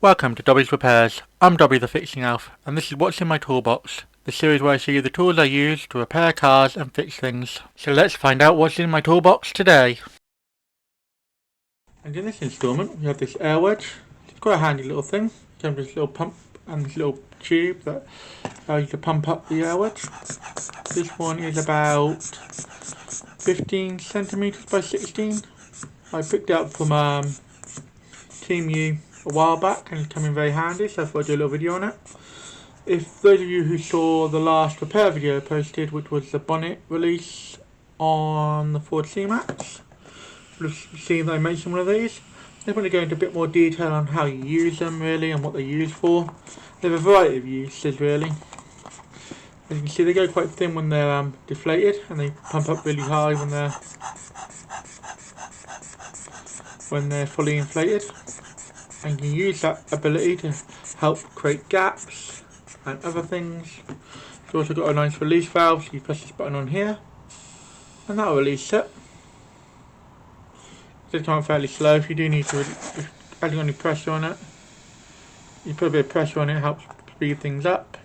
Welcome to Dobby's Repairs. I'm Dobby the Fixing Elf, and this is what's in my toolbox, the series where I show you the tools I use to repair cars and fix things. So let's find out what's in my toolbox today. And in this installment we have this air wedge. It's quite a handy little thing. You have this little pump and this little tube that allows you to pump up the air wedge. This one is about 15 centimeters by 16. I picked it up from Temu a while back and it's come in very handy, so I thought I'd do a little video on it. If those of you who saw the last repair video I posted, which was the bonnet release on the Ford C-Max, you'll have seen that I mentioned one of these. I'm going to go into a bit more detail on how you use them really and what they're used for. They have a variety of uses really. As you can see, they go quite thin when they're deflated, and they pump up really high when they're fully inflated. And you can use that ability to help create gaps and other things. It's also got a nice release valve, so you press this button on here and that will release it. It does come out fairly slow. If you do need to, adding any pressure on it, you put a bit of pressure on it, helps speed things up.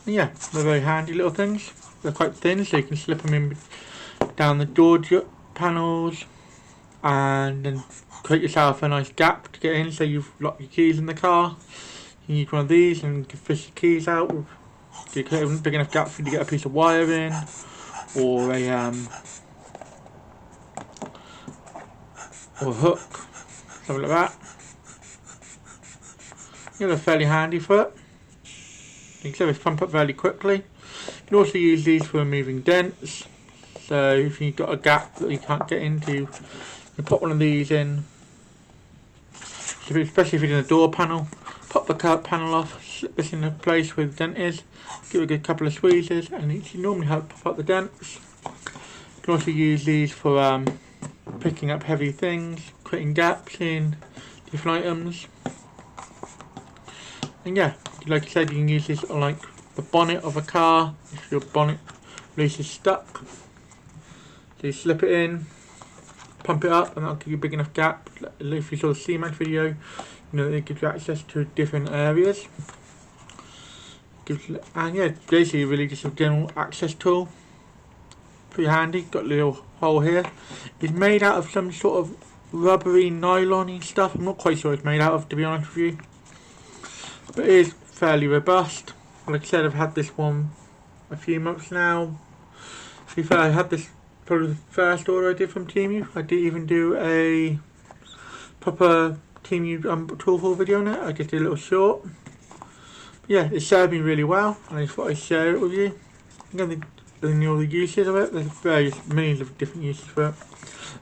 And yeah, they're very handy little things. They're quite thin, so you can slip them in down the door panels and then create yourself a nice gap to get in. So you've locked your keys in the car, you need one of these and you can fish your keys out. You create a big enough gap for you to get a piece of wire in, or a hook, something like that. They're fairly handy for it. You can just pump up fairly quickly. You can also use these for removing dents. So if you've got a gap that you can't get into, you can put one of these in. Especially if it's in a door panel, pop the curb panel off, slip this into place where the dent is, give it a good couple of squeezes, and it should normally help pop up the dents. You can also use these for picking up heavy things, creating gaps in different items. And yeah, like I said, you can use this on like the bonnet of a car if your bonnet release is stuck. So you slip it in, pump it up, and that'll give you a big enough gap. If you saw the C-Max video, you know it gives you access to different areas. And yeah, basically really just a general access tool. Pretty handy. Got a little hole here. It's made out of some sort of rubbery nylon-y stuff. I'm not quite sure what it's made out of, to be honest with you. But it is fairly robust. Like I said, I've had this one a few months now. To be fair, I had this probably the first order I did from Temu. I didn't even do a proper Temu tool haul video on it. I just did a little short. But yeah, it served me really well, and I just thought I'd share it with you. Again, all the uses of it. There's various millions of different uses for it.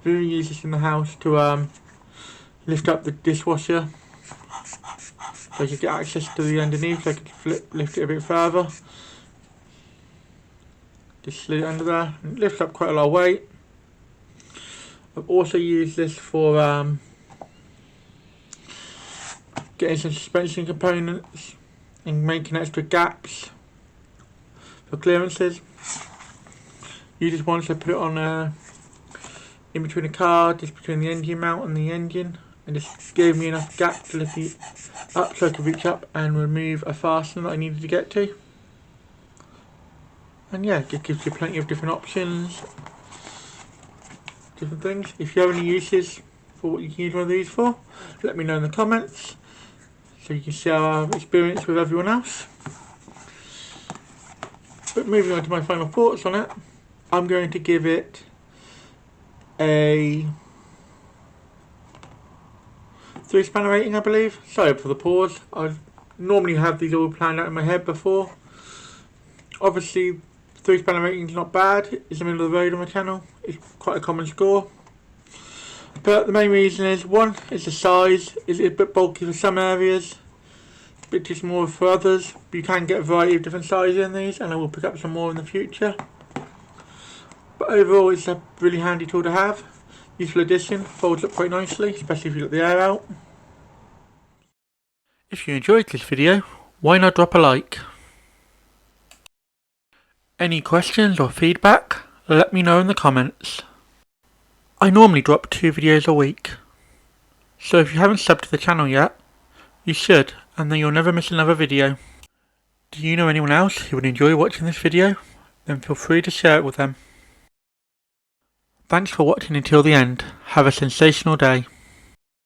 We even use this in the house to lift up the dishwasher. So I could get access to the underneath, so I could lift it a bit further. Just slid it under there, and it lifts up quite a lot of weight. I've also used this for getting some suspension components and making extra gaps for clearances. Use this one, so put it on in between the car, just between the engine mount and the engine, and just gave me enough gap to lift it up so I could reach up and remove a fastener that I needed to get to. And yeah, it gives you plenty of different options, different things. If you have any uses for what you can use one of these for, let me know in the comments so you can share our experience with everyone else. But moving on to my final thoughts on it, I'm going to give it a 3-spanner rating, I believe. Sorry for the pause. I normally have these all planned out in my head before. Obviously, 3-spanner rating is not bad. It's the middle of the road on my channel. It's quite a common score. But the main reason is, one, is the size. It's a bit bulky for some areas, a bit too small for others. But you can get a variety of different sizes in these, and I will pick up some more in the future. But overall, it's a really handy tool to have. Useful addition, folds up quite nicely, especially if you let the air out. If you enjoyed this video, why not drop a like? Any questions or feedback, let me know in the comments. I normally drop 2 videos a week. So if you haven't subbed to the channel yet, you should, and then you'll never miss another video. Do you know anyone else who would enjoy watching this video? Then feel free to share it with them. Thanks for watching until the end. Have a sensational day.